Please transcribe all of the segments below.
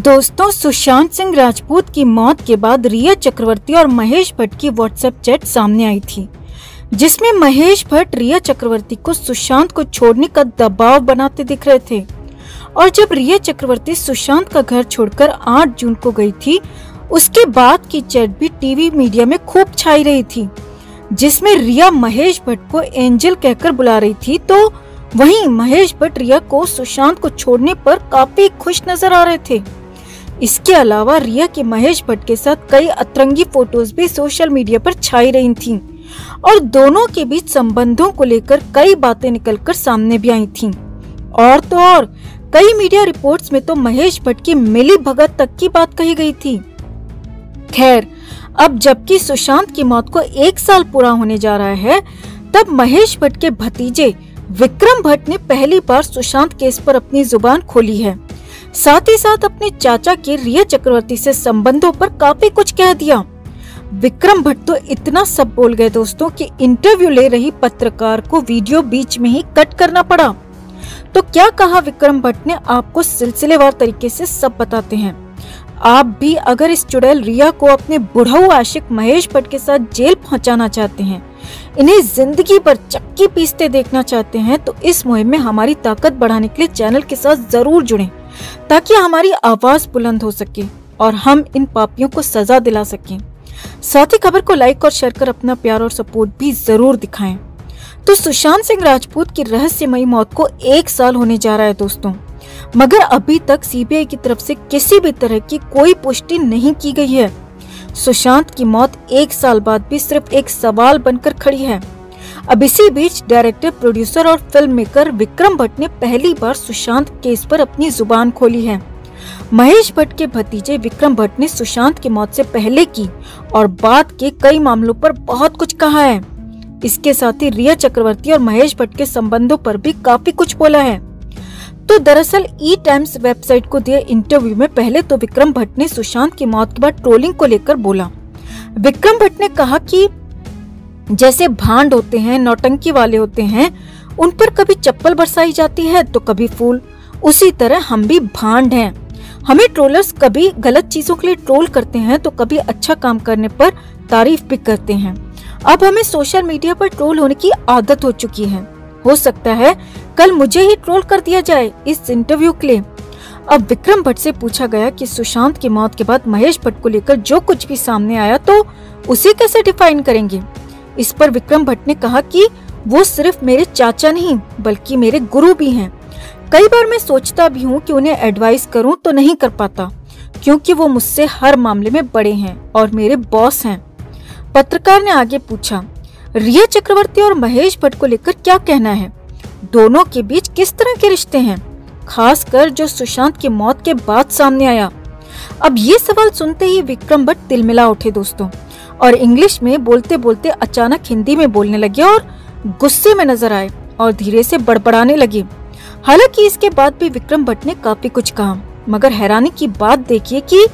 दोस्तों, सुशांत सिंह राजपूत की मौत के बाद रिया चक्रवर्ती और महेश भट्ट की व्हाट्सएप चैट सामने आई थी, जिसमें महेश भट्ट रिया चक्रवर्ती को सुशांत को छोड़ने का दबाव बनाते दिख रहे थे। और जब रिया चक्रवर्ती सुशांत का घर छोड़कर 8 जून को गई थी, उसके बाद की चैट भी टीवी मीडिया में खूब छाई रही थी, जिसमें रिया महेश भट्ट को एंजल कहकर बुला रही थी, तो वहीं महेश भट्ट रिया को सुशांत को छोड़ने पर काफी खुश नजर आ रहे थे। इसके अलावा रिया के महेश भट्ट के साथ कई अतरंगी फोटोज भी सोशल मीडिया पर छाई रही थीं और दोनों के बीच संबंधों को लेकर कई बातें निकलकर सामने भी आई थीं। और तो और कई मीडिया रिपोर्ट्स में तो महेश भट्ट की मिली भगत तक की बात कही गई थी। खैर, अब जबकि सुशांत की मौत को 1 साल पूरा होने जा रहा है, तब महेश भट्ट के भतीजे विक्रम भट्ट ने पहली बार सुशांत केस पर अपनी जुबान खोली है। साथ ही साथ अपने चाचा के रिया चक्रवर्ती से संबंधों पर काफी कुछ कह दिया। विक्रम भट्ट तो इतना सब बोल गए दोस्तों कि इंटरव्यू ले रही पत्रकार को वीडियो बीच में ही कट करना पड़ा। तो क्या कहा विक्रम भट्ट ने, आपको सिलसिलेवार तरीके से सब बताते हैं। आप भी अगर इस चुड़ैल रिया को अपने बुढ़ऊ आशिक महेश भट्ट के साथ जेल पहुंचाना चाहते हैं, इन्हें जिंदगी भर चक्की पीसते देखना चाहते हैं, तो इस मुहिम में हमारी ताकत बढ़ाने के लिए चैनल के साथ जरूर जुड़ें, ताकि हमारी आवाज बुलंद हो सके और हम इन पापियों को सजा दिला सकें। साथ ही खबर को लाइक और शेयर कर अपना प्यार और सपोर्ट भी जरूर दिखाएं। तो सुशांत सिंह राजपूत की रहस्यमयी मौत को 1 साल होने जा रहा है दोस्तों, मगर अभी तक सीबीआई की तरफ से किसी भी तरह की कोई पुष्टि नहीं की गई है। सुशांत की मौत 1 साल बाद भी सिर्फ एक सवाल बनकर खड़ी है। अब इसी बीच डायरेक्टर, प्रोड्यूसर और फिल्म मेकर विक्रम भट्ट ने पहली बार सुशांत केस पर अपनी जुबान खोली है। महेश भट्ट के भतीजे विक्रम भट्ट ने सुशांत की मौत से पहले की और बाद के कई मामलों पर बहुत कुछ कहा है। इसके साथ ही रिया चक्रवर्ती और महेश भट्ट के संबंधों पर भी काफी कुछ बोला है। तो दरअसल ई टाइम्स वेबसाइट को दिए इंटरव्यू में पहले तो विक्रम भट्ट ने सुशांत की मौत के बाद ट्रोलिंग को लेकर बोला। विक्रम भट्ट ने कहा कि जैसे भांड होते हैं, नौटंकी वाले होते हैं, उन पर कभी चप्पल बरसाई जाती है तो कभी फूल, उसी तरह हम भी भांड हैं। हमें ट्रोलर्स कभी गलत चीजों के लिए ट्रोल करते हैं तो कभी अच्छा काम करने पर तारीफ भी करते हैं। अब हमें सोशल मीडिया पर ट्रोल होने की आदत हो चुकी है। हो सकता है कल मुझे ही ट्रोल कर दिया जाए इस इंटरव्यू के लिए। अब विक्रम भट्ट से पूछा गया कि सुशांत की मौत के बाद महेश भट्ट को लेकर जो कुछ भी सामने आया तो उसे कैसे डिफाइन करेंगे। इस पर विक्रम भट्ट ने कहा कि वो सिर्फ मेरे चाचा नहीं बल्कि मेरे गुरु भी हैं। कई बार मैं सोचता भी हूँ कि उन्हें एडवाइस करूँ तो नहीं कर पाता, क्योंकि वो मुझसे हर मामले में बड़े हैं और मेरे बॉस हैं। पत्रकार ने आगे पूछा, रिया चक्रवर्ती और महेश भट्ट को लेकर क्या कहना है, दोनों के बीच किस तरह के रिश्ते हैं, खासकर जो सुशांत की मौत के बाद सामने आया। अब ये सवाल सुनते ही विक्रम भट्ट तिलमिला उठे दोस्तों, और इंग्लिश में बोलते बोलते अचानक हिंदी में बोलने लगे और गुस्से में नजर आए और धीरे से बड़बड़ाने लगे। हालांकि इसके बाद भी विक्रम भट्ट ने काफी कुछ कहा, मगर हैरानी की बात देखिए कि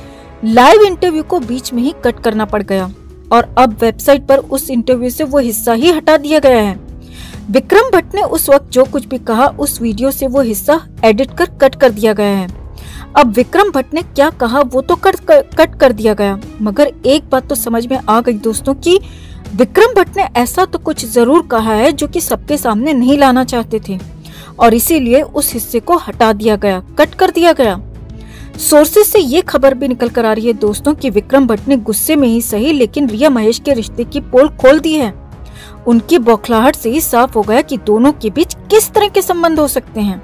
लाइव इंटरव्यू को बीच में ही कट करना पड़ गया और अब वेबसाइट पर उस इंटरव्यू से वो हिस्सा ही हटा दिया गया है। विक्रम भट्ट ने उस वक्त जो कुछ भी कहा उस वीडियो से वो हिस्सा एडिट कर कट कर दिया गया है। अब विक्रम भट्ट ने क्या कहा वो तो कट कर दिया गया, मगर एक बात तो समझ में आ गई दोस्तों कि विक्रम भट्ट ने ऐसा तो कुछ जरूर कहा है जो कि सबके सामने नहीं लाना चाहते थे, और इसीलिए उस हिस्से को हटा दिया गया, कट कर दिया गया। सोर्सेज से ये खबर भी निकल कर आ रही है दोस्तों कि विक्रम भट्ट ने गुस्से में ही सही लेकिन रिया महेश के रिश्ते की पोल खोल दी है। उनकी बौखलाहट से ही साफ हो गया कि दोनों के बीच किस तरह के संबंध हो सकते हैं।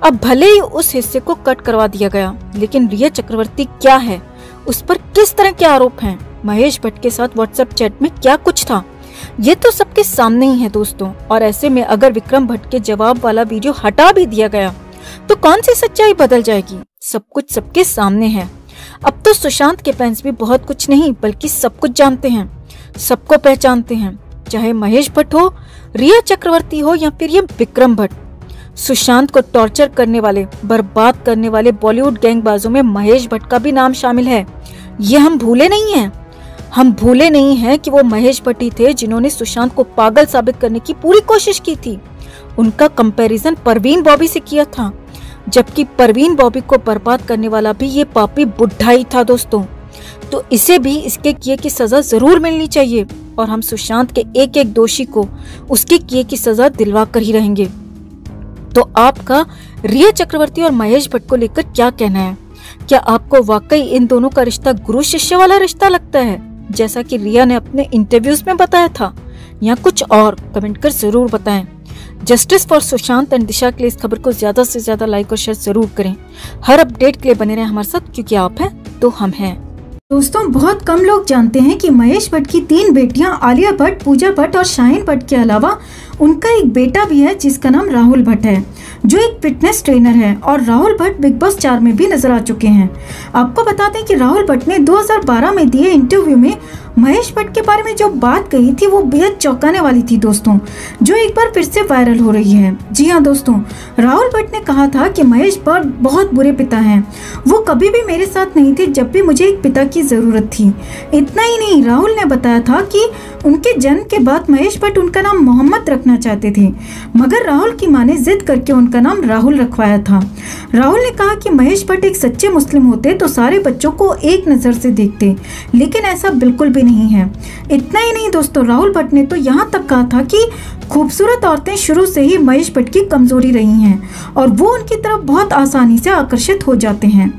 अब भले ही उस हिस्से को कट करवा दिया गया, लेकिन रिया चक्रवर्ती क्या है, उस पर किस तरह के आरोप हैं, महेश भट्ट के साथ व्हाट्सएप चैट में क्या कुछ था, ये तो सबके सामने ही है दोस्तों। और ऐसे में अगर विक्रम भट्ट के जवाब वाला वीडियो हटा भी दिया गया तो कौन सी सच्चाई बदल जाएगी। सब कुछ सबके सामने है। अब तो सुशांत के फैंस भी बहुत कुछ नहीं बल्कि सब कुछ जानते हैं, सबको पहचानते हैं, चाहे महेश भट्ट हो, रिया चक्रवर्ती हो या फिर ये विक्रम भट्ट। सुशांत को टॉर्चर करने वाले, बर्बाद करने वाले बॉलीवुड गैंगबाजों में महेश भट्ट का भी नाम शामिल है। ये हम भूले नहीं हैं। हम भूले नहीं हैं कि वो महेश भट्ट ही थे जिन्होंने सुशांत को पागल साबित करने की पूरी कोशिश की थी। उनका कंपैरिजन परवीन बॉबी से किया था। जबकि परवीन बॉबी को बर्बाद करने वाला भी ये पापी बुढ़ा ही था दोस्तों। तो इसे भी इसके किए की सजा जरूर मिलनी चाहिए और हम सुशांत के एक एक दोषी को उसके किए की सजा दिलवा कर ही रहेंगे। तो आपका रिया चक्रवर्ती और महेश भट्ट को लेकर क्या कहना है? क्या आपको वाकई इन दोनों का रिश्ता गुरु शिष्य वाला रिश्ता लगता है, जैसा कि रिया ने अपने इंटरव्यूज में बताया था, या कुछ और? कमेंट कर जरूर बताएं। जस्टिस फॉर सुशांत एंड दिशा के लिए इस खबर को ज्यादा से ज्यादा लाइक और शेयर जरूर करें। हर अपडेट के लिए बने रहें हमारे साथ, क्योंकि आप हैं तो हम हैं। दोस्तों, बहुत कम लोग जानते हैं कि महेश भट्ट की 3 बेटियां आलिया भट्ट, पूजा भट्ट और शाहीन भट्ट के अलावा उनका एक बेटा भी है जिसका नाम राहुल भट्ट है, जो एक फिटनेस ट्रेनर है। और राहुल भट्ट बिग बॉस 4 में भी नजर आ चुके हैं। आपको बता दें कि राहुल भट्ट ने 2012 में दिए इंटरव्यू में महेश भट्ट के बारे में जो बात कही थी वो बेहद चौंकाने वाली थी दोस्तों, जो एक बार फिर से वायरल हो रही है। जी हाँ दोस्तों, राहुल भट्ट ने कहा था कि महेश भट्ट बहुत बुरे पिता हैं। वो कभी भी मेरे साथ नहीं थे जब भी मुझे एक पिता की जरूरत थी। इतना ही नहीं, राहुल ने बताया था कि उनके जन्म के बाद महेश भट्ट उनका नाम मोहम्मद रखना चाहते थे, मगर राहुल की मां ने जिद करके उनका नाम राहुल रखवाया था। राहुल ने कहा कि महेश भट्ट एक सच्चे मुस्लिम होते तो सारे बच्चों को एक नजर से देखते, लेकिन ऐसा बिल्कुल भी नहीं है। इतना ही नहीं दोस्तों, राहुल भट्ट ने तो यहाँ तक कहा था कि खूबसूरत औरतें शुरू से ही महेश भट्ट की कमजोरी रही हैं और वो उनकी तरफ बहुत आसानी से आकर्षित हो जाते हैं।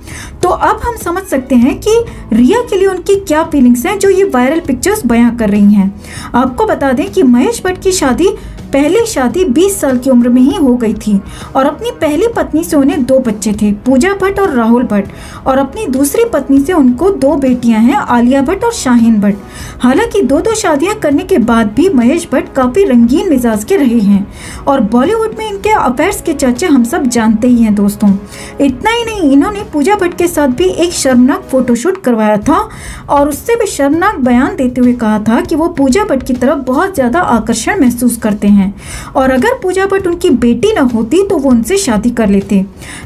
तो अब हम समझ सकते हैं कि रिया के लिए उनकी क्या फीलिंग्स हैं जो ये वायरल पिक्चर्स बयां कर रही हैं। आपको बता दें कि महेश भट्ट की पहली शादी 20 साल की उम्र में ही हो गई थी और अपनी पहली पत्नी से उन्हें 2 बच्चे थे, पूजा भट्ट और राहुल भट्ट, और अपनी दूसरी पत्नी से उनको 2 बेटियां हैं, आलिया भट्ट और शाहीन भट्ट। हालांकि 2 शादियां करने के बाद भी महेश भट्ट काफी रंगीन मिजाज के रहे हैं और बॉलीवुड में इनके अफेयर्स के चर्चे हम सब जानते ही हैं दोस्तों। इतना ही नहीं, इन्होंने पूजा भट्ट के साथ भी एक शर्मनाक फोटोशूट करवाया था और उससे भी शर्मनाक बयान देते हुए कहा था कि वो पूजा भट्ट की तरफ बहुत ज्यादा आकर्षण महसूस करते हैं और अगर पूजा भट्ट उनकी बेटी न होती तो वो उनसे शादी कर लेते।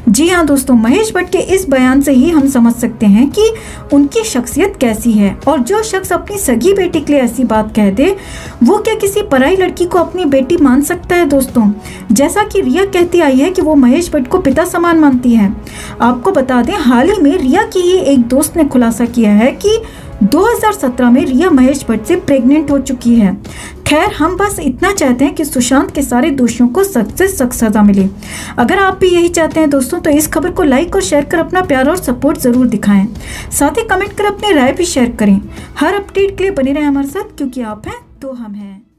जी हाँ दोस्तों, महेश भट्ट के इस बयान से ही हम समझ सकते हैं कि उनकी शख्सियत कैसी है। और जो शख्स अपनी सगी बेटी के लिए ऐसी बात कह दे, वो क्या किसी पराई लड़की को अपनी बेटी मान सकता है दोस्तों? जैसा कि रिया कहती आई है कि वो महेश भट्ट को पिता समान मानती है। आपको बता दें, हाल ही में रिया की ही एक दोस्त ने खुलासा किया है कि 2017 में रिया महेश भट्ट से प्रेग्नेंट हो चुकी है। खैर, हम बस इतना चाहते हैं कि सुशांत के सारे दोषियों को सख्त से सख्त सजा मिले। अगर आप भी यही चाहते हैं दोस्तों, तो इस खबर को लाइक और शेयर कर अपना प्यार और सपोर्ट जरूर दिखाएं। साथ ही कमेंट कर अपनी राय भी शेयर करें। हर अपडेट के लिए बने रहें हमारे साथ, क्योंकि आप हैं तो हम हैं।